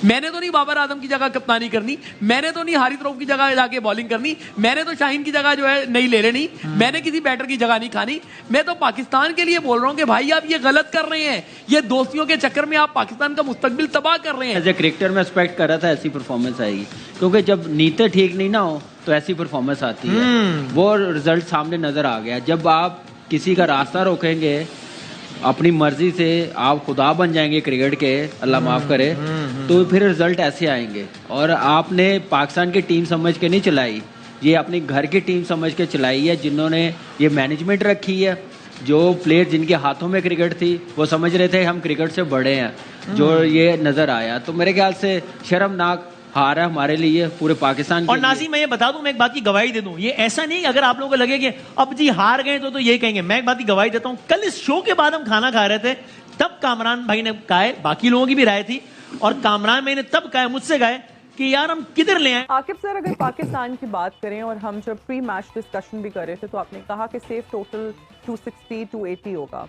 मैंने तो नहीं बाबर आजम की जगह कप्तानी करनी, मैंने तो नहीं हारिस रऊफ की जगह जाके बॉलिंग करनी, मैंने तो शाहीन की जगह जो है नहीं ले लेनी, मैंने किसी बैटर की जगह नहीं खानी। मैं तो पाकिस्तान के लिए बोल रहा हूं कि भाई आप ये गलत कर रहे हैं, ये दोस्तियों के चक्कर में आप पाकिस्तान का मुस्तकबिल तबाह कर रहे हैं। एज ए क्रिकेटर में एक्सपेक्ट कर रहा था ऐसी परफॉर्मेंस आएगी, क्योंकि जब नीयतें ठीक नहीं ना हो तो ऐसी परफॉर्मेंस आती है। वो रिजल्ट सामने नजर आ गया। जब आप किसी का रास्ता रोकेंगे अपनी मर्जी से, आप खुदा बन जाएंगे क्रिकेट के, अल्लाह माफ करे, तो फिर रिजल्ट ऐसे आएंगे। और आपने पाकिस्तान की टीम समझ के नहीं चलाई, ये अपनी घर की टीम समझ के चलाई है, जिन्होंने ये मैनेजमेंट रखी है। जो प्लेयर जिनके हाथों में क्रिकेट थी वो समझ रहे थे हम क्रिकेट से बड़े हैं, जो ये नजर आया। तो मेरे ख्याल से शर्मनाक हार है हमारे लिए, पूरे पाकिस्तान के और नाज़िम मैं ये बता दूं, मैं एक बात की गवाही दे दूं, ये ऐसा नहीं अगर आप लोगों को लगे कि अब जी हार गए तो ये कहेंगे, मैं एक बात की गवाही देता हूं। कल इस शो के बाद हम खाना खा रहे थे, तब कामरान भाई ने कहा है, बाकी लोगों की भी राय थी, और कामरान भाई ने तब कहा मुझसे कहा कि यार हम किधर ले आए। आकिब सर, अगर पाकिस्तान की बात करें और हम जब प्री मैच डिस्कशन भी कर रहे थे तो आपने कहा कि सेफ टोटल 260 280 होगा।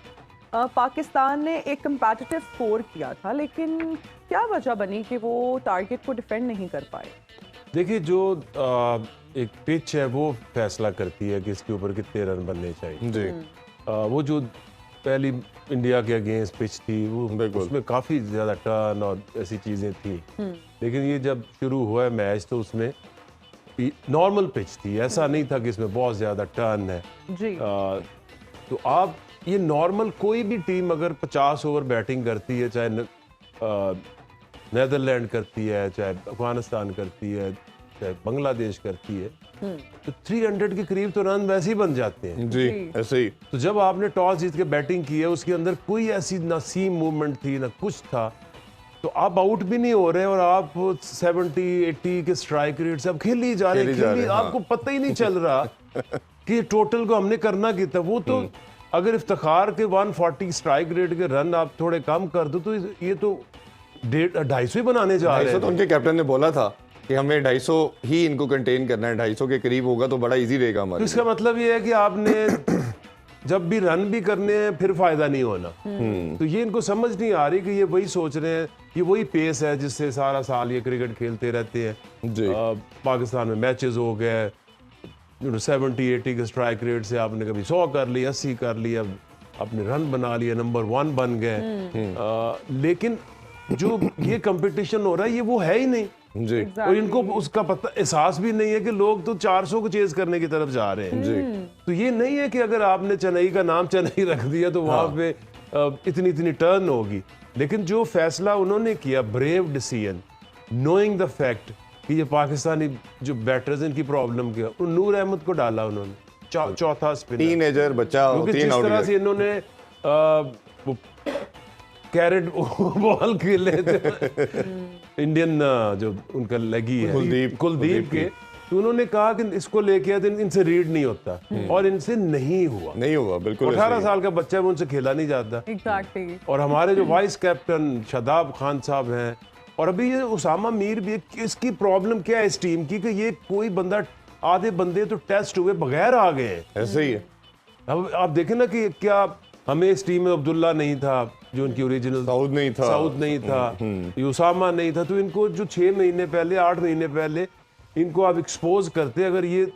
पाकिस्तान ने एक कंपेटिटिव स्कोर किया था, लेकिन क्या वजह बनी कि वो टारगेट को डिफेंड नहीं कर पाए? देखिए, जो एक पिच है वो फैसला करती है कि इसके ऊपर कितने रन बनने चाहिए जी। वो जो पहली इंडिया के अगेंस्ट पिच थी वो उसमें काफ़ी ज़्यादा टर्न और ऐसी चीज़ें थी, लेकिन ये जब शुरू हुआ है मैच तो उसमें नॉर्मल पिच थी, ऐसा नहीं था कि इसमें बहुत ज़्यादा टर्न है जी। तो आप ये नॉर्मल कोई भी टीम अगर 50 ओवर बैटिंग करती है, चाहे नेदरलैंड करती है, चाहे अफगानिस्तान करती है, चाहे बांग्लादेश करती है, तो 300 के करीब तो रन वैसे ही बन जाते हैं जी, ऐसे ही। तो जब आपने टॉस जीत के बैटिंग की है, उसके अंदर कोई ऐसी ना सीम मूवमेंट थी ना कुछ था, तो आप आउट भी नहीं हो रहे और आप 70-80 के स्ट्राइक रेट से आप खेल ही जा रहे हैं, आपको पता ही नहीं चल रहा कि टोटल को हमने करना कितना। वो तो अगर इफ्तिखार के 140 स्ट्राइक रेट के रन आप थोड़े कम कर दो तो ये तो 250 बनाने जा रहे हैं। तो उनके कैप्टन ने बोला था कि हमें 250 ही इनको कंटेन करना है, 250 के करीब होगा तो बड़ा इजी रहेगा हमारे। तो इसका मतलब ये है कि आपने जब भी रन भी करने हैं फिर फायदा नहीं होना। तो ये इनको समझ नहीं आ रही कि ये वही सोच रहे हैं, ये वही पेस है जिससे सारा साल ये क्रिकेट खेलते रहते हैं। पाकिस्तान में मैचेस हो गए 70-80 के स्ट्राइक रेट से आपने कभी 100 कर लिया, 80 कर लिया, अपने रन बना लिया, नंबर 1 बन गए। लेकिन जो ये कंपटीशन हो रहा है ये वो है ही नहीं जी। और इनको उसका पता एहसास भी नहीं है कि लोग तो 400 को चेज करने की तरफ जा रहे हैं जी। तो ये नहीं है कि अगर आपने चेन्नई का नाम चेन्नई रख दिया तो वहां पे इतनी इतनी टर्न होगी। लेकिन जो फैसला उन्होंने किया, brave decision, knowing the fact कि ये पाकिस्तानी जो बैटर्स इनकी प्रॉब्लम क्या, नूर अहमद को डाला उन्होंने चौथा स्पिनर, टीनेजर बच्चा, जिस तरह से इन्होंने कैरेट बॉल खेले थे इंडियन जो उनका लगी है कुलदीप के, तो उन्होंने कहा कि इसको लेके आए, इनसे रीड नहीं होता, और इनसे नहीं हुआ बिल्कुल। 18 साल का बच्चा है, उनसे खेला नहीं जाता। और हमारे जो वाइस कैप्टन शादाब खान साहब हैं, और अभी ये उसामा मीर भी, इसकी प्रॉब्लम क्या है इस टीम की कि ये कोई बंदा, आधे बंदे तो टेस्ट हुए बगैर आ गए हैं। ऐसे ही है। अब आप देखें ना कि क्या हमें इस टीम में अब्दुल्ला नहीं था जो उनकी ओरिजिनल, साउद नहीं था, ये उसामा नहीं था, तो इनको जो 6 महीने पहले 8 महीने पहले इनको आप एक्सपोज करते, अगर ये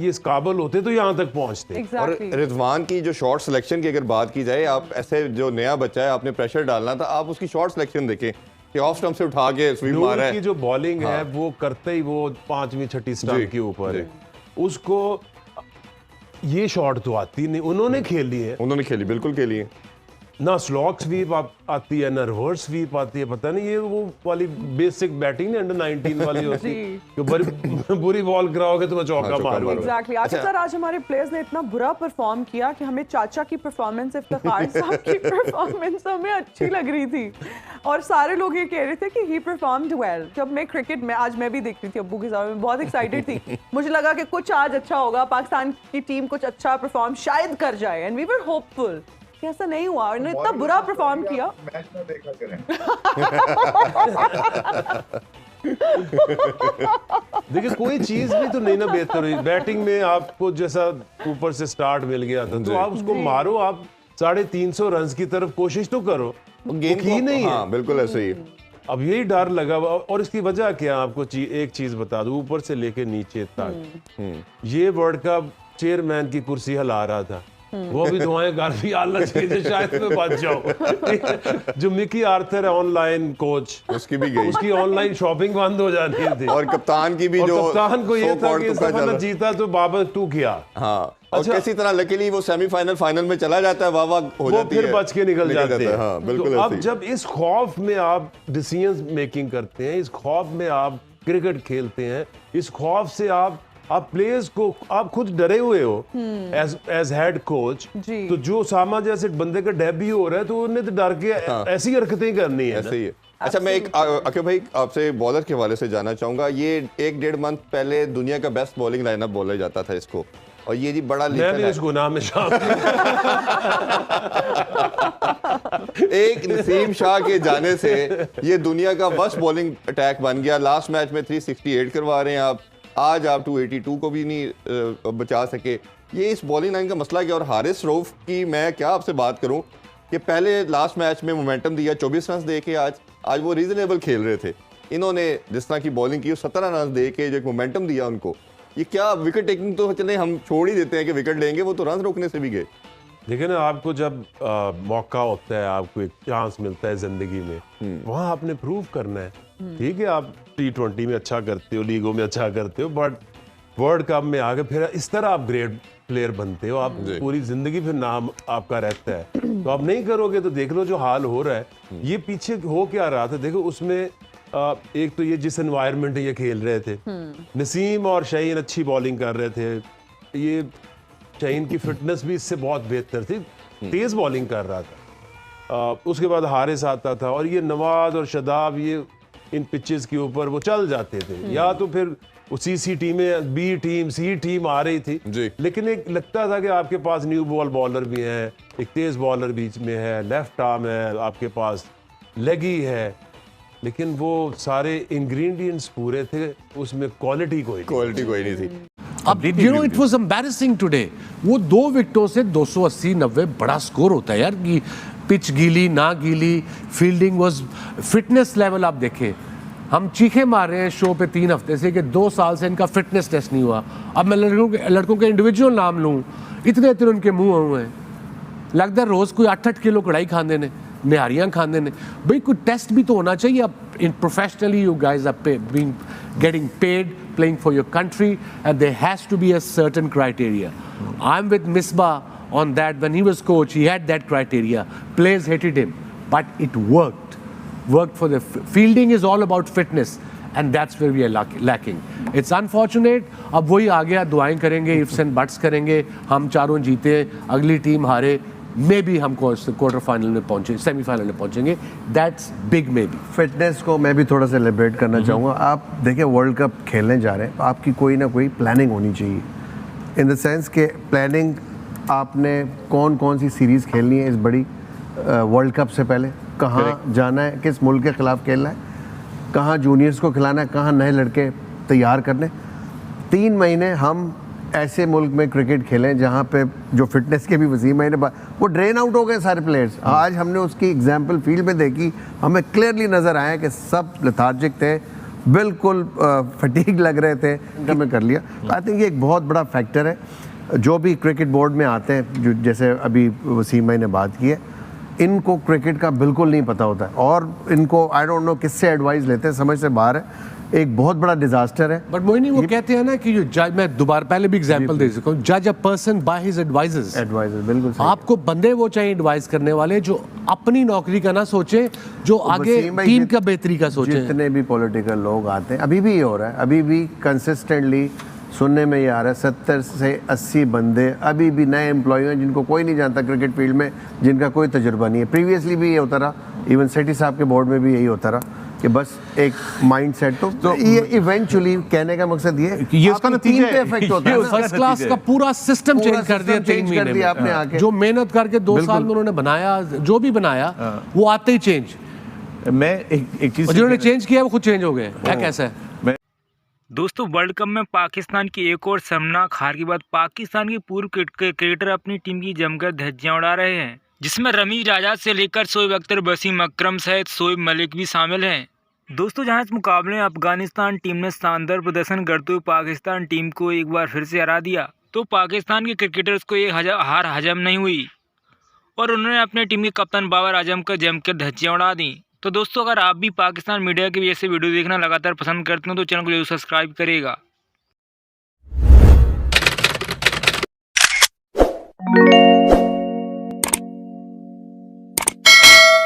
इस काबिल होते तो यहाँ तक पहुँचते। और रिजवान की जो शॉर्ट सिलेक्शन की अगर बात की जाए, आप ऐसे जो नया बच्चा है आपने प्रेशर डालना था, आप उसकी शॉर्ट सिलेक्शन देखें कि ऑफ स्टंप से उठा के स्वीप मारा है। की जो बॉलिंग है वो करते ही वो 5वीं 6ठी स्टंप के ऊपर है, उसको ये शॉट तो आती नहीं, उन्होंने खेली है, बिल्कुल खेली है। ना स्लॉग स्वीप आती है, ना रिवर्स स्वीप आती है, पता नहीं ये वो वाली बेसिक बैटिंग नहीं, अंडर 19 वाली होती है, बुरी बॉल कराओगे तो मैं चौका मारूंगा। एग्जैक्टली। अच्छा सर, आज हमारे प्लेयर्स ने इतना बुरा परफॉर्म किया कि हमें चाचा की परफॉर्मेंस, इफ्तिखार साहब की परफॉर्मेंस हमें अच्छी लग रही थी, और सारे लोग ये कह रहे थे कि ही परफॉर्म्ड वेल। जब मैं क्रिकेट में, आज मैं भी देख रही थी अब्बू के साथ, मैं बहुत एक्साइटेड थी, मुझे लगा कि कुछ आज अच्छा होगा, पाकिस्तान की टीम कुछ अच्छा परफॉर्म शायद कर जाए, एंड वी वर होपफुल। ऐसा नहीं हुआ, उन्होंने इतना बुरा परफॉर्म किया। मैच ना देखा करें। देखिए, कोई चीज भी तो नहीं ना बेहतर हुई बैटिंग में। आपको जैसा ऊपर से स्टार्ट मिल गया था तो आप उसको मारो, आप 350 रन की तरफ कोशिश तो करो, गेंद की नहीं है। बिल्कुल ऐसे ही। अब यही डर लगा हुआ। और इसकी वजह क्या है, आपको एक चीज बता दूं, ऊपर से लेके नीचे तक ये वर्ल्ड कप चेयरमैन की कुर्सी हिला रहा था, वो भी दुआएं कर भी अल्लाह चाहिए शायद मैं बच जाऊं। जो मिकी आर्थर है ऑनलाइन कोच, उसकी भी गई, उसकी ऑनलाइन शॉपिंग बंद हो जाती थी। और कप्तान की भी, जो कप्तान को ये था कि इस तुक्का दफा चला। न जीता तो बाबर तू किया। हाँ, और अच्छा, किसी तरह लकीली वो सेमीफाइनल फाइनल में चला जाता है, वाह वाह हो वो जाती है, फिर बच के निकल जाते हैं। हाँ, बिल्कुल तो ऐसे अब ही। जब इस खौफ में आप डिसीजन मेकिंग करते हैं, इस खौफ में आप क्रिकेट खेलते हैं, इस खौफ से आप प्लेयर्स को, आप खुद डरे हुए हो एज हेड कोच, तो जो सामा जैसे बंदे का डेब्यू हो रहा है तो उन्हें तो डर के ऐसी हरकतें करनी है ऐसे ही है। अच्छा, मैं एक अकीब भाई आपसे बॉलर के हवाले से जानना चाहूंगा। ये 1-1.5 मंथ पहले दुनिया का बेस्ट बॉलिंग लाइनअप बोला जाता था इसको, और ये जी बड़ा मैं भी इस गुनाह में शामिल। एक नसीम शाह के जाने से ये दुनिया का वर्स्ट बॉलिंग अटैक बन गया। लास्ट मैच में 368 करवा रहे हैं आप, आज आप 282 को भी नहीं बचा सके। ये इस बॉलिंग लाइन का मसला क्या? और हारिस रऊफ की मैं क्या आपसे बात करूं कि पहले लास्ट मैच में मोमेंटम दिया, 24 रन दे के आज वो रीजनेबल खेल रहे थे। इन्होंने जिस तरह की बॉलिंग की 17 रन दे के जो एक मोमेंटम दिया उनको, ये क्या विकेट टेकिंग तो चले हम छोड़ ही देते हैं कि विकेट लेंगे, वो तो रन रोकने से भी गए। देखिए ना, आपको जब मौका होता है, आपको एक चांस मिलता है जिंदगी में, वहां आपने प्रूव करना है। ठीक है, आप T20 में अच्छा करते हो, लीगों में अच्छा करते हो, बट वर्ल्ड कप में आगे फिर इस तरह आप ग्रेट प्लेयर बनते हो, आप पूरी जिंदगी फिर नाम आपका रहता है। तो आप नहीं करोगे तो देख लो जो हाल हो रहा है। ये पीछे हो क्या रहा था, देखो उसमें एक तो ये जिस एनवायरनमेंट ये खेल रहे थे, नसीम और शाहीन अच्छी बॉलिंग कर रहे थे, ये शाहीन की फिटनेस भी इससे बहुत बेहतर थी, तेज बॉलिंग कर रहा था। उसके बाद हारिस आता था, और ये नवाज और शदाब ये इन पिचेस के ऊपर वो चल जाते थे, या तो फिर उसी सी टीमें, बी टीम, सी टीम आ रही थी जी। लेकिन एक लगता था कि आपके पास न्यू बॉल बॉलर भी है, एक तेज बॉलर बीच में है, लेफ्ट आर्म है, आपके पास लेगी है, लेकिन वो सारे इंग्रेडिएंट्स पूरे थे, उसमें क्वालिटी कोई नहीं थी। अब you know it was embarrassing today. वो 2 विकेटों से 280-90 बड़ा स्कोर होता है यार। कि पिच गीली ना गीली, फील्डिंग वाज, फिटनेस लेवल आप देखें, हम चीखे मार रहे हैं शो पे 3 हफ्ते से कि 2 साल से इनका फिटनेस टेस्ट नहीं हुआ। अब मैं लड़कों के इंडिविजुअल नाम लूँ, इतने उनके मुंह हुए हैं, लगता है रोज कोई 8-8 किलो कढ़ाई खाते ने, निहारियां खाते ने। भाई कोई टेस्ट भी तो होना चाहिए। अब इन professionally you guys are being getting paid, playing for your country, and there has to be a certain criteria. I'm with Misbah on that. When he was coach, he had that criteria. Players hated him, but it worked. Worked for the fielding is all about fitness, and that's where we are lacking. It's unfortunate. अब वही आ गया, दुआएं करेंगे, ifs and buts करेंगे, हम चारों जीते, अगली टीम हारे, मे बी हम क्वार्टर फाइनल में पहुंचे, सेमीफाइनल में पहुंचेंगे। That's big may be. Fitness को मैं भी थोड़ा सा एलिब्रेट करना चाहूँगा। आप देखिए वर्ल्ड कप खेलने जा रहे हैं, आपकी कोई ना कोई प्लानिंग होनी चाहिए, इन द सेंस के प्लानिंग आपने कौन कौन सी सीरीज़ खेलनी है इस बड़ी वर्ल्ड कप से पहले, कहाँ जाना है, किस मुल्क के ख़िलाफ़ खेलना है, कहाँ जूनियर्स को खिलाना है, कहाँ नए लड़के तैयार करने। 3 महीने हम ऐसे मुल्क में क्रिकेट खेलें जहाँ पे जो फिटनेस के भी वसी महीने बाद वो ड्रेन आउट हो गए सारे प्लेयर्स। आज हमने उसकी एग्जांपल फील्ड में देखी, हमें क्लियरली नज़र आया कि सब लेथार्जिक थे, बिल्कुल फटीग लग रहे थे, हमें कर लिया। आई थिंक ये एक बहुत बड़ा फैक्टर है। जो भी क्रिकेट बोर्ड में आते हैं, जो जैसे अभी वसीम भाई ने बात की है, इनको क्रिकेट का बिल्कुल नहीं पता होता है, और इनको आई डोंट नो किससे एडवाइस लेते हैं, समझ से बाहर है। एक बहुत बड़ा डिजास्टर है। बट मोइनी वो कहते हैं ना कि जो जज, मैं दोबारा पहले भी एग्जांपल दे सकता हूँ, जज a person by his advisers. बिल्कुल सही। आपको बंदे वो चाहिए एडवाइस करने वाले जो अपनी नौकरी का ना सोचे, जो आगे टीम का बेहतरी का सोचे। जितने भी पॉलिटिकल लोग आते हैं, अभी भी ये हो रहा है, अभी भी कंसिस्टेंटली सुनने में ये आ रहा है 70 से 80 बंदे अभी भी नए एम्प्लॉय हैं जिनको कोई नहीं जानता क्रिकेट फील्ड में, जिनका कोई तजुर्बा नहीं है। प्रीवियसली भी ये होता रहा, इवन सेठी साहब के बोर्ड में भी यही होता रहा कि बस एक माइंड सेट। तो ये इवेंचुअली कहने का मकसद ये कि ये उसका नतीजा पे इफेक्ट होता है। फर्स्ट क्लास का पूरा सिस्टम चेंज कर दिया 3 महीने में आपने आके, जो मेहनत करके 2 साल में उन्होंने बनाया, जो भी बनाया वो आते ही चेंज। मैं एक चीज जिन्होंने चेंज किया वो खुद चेंज हो गए। क्या कैसा है दोस्तों, वर्ल्ड कप में पाकिस्तान की एक और शर्मनाक हार के बाद पाकिस्तान के पूर्व क्रिकेटर अपनी टीम की जमकर धज्जियां उड़ा रहे हैं, जिसमें रमीज राजा से लेकर शोएब अख्तर, वसीम अकरम सहित शोएब मलिक भी शामिल हैं। दोस्तों जहां इस मुकाबले में अफगानिस्तान टीम ने शानदार प्रदर्शन करते हुए पाकिस्तान टीम को एक बार फिर से हरा दिया, तो पाकिस्तान के क्रिकेटर्स को ये हार हजम नहीं हुई और उन्होंने अपने टीम के कप्तान बाबर आजम का जमकर धज्जियां उड़ा दी। तो दोस्तों अगर आप भी पाकिस्तान मीडिया की वजह से वीडियो देखना लगातार पसंद करते हो तो चैनल को जरूर सब्सक्राइब करिएगा।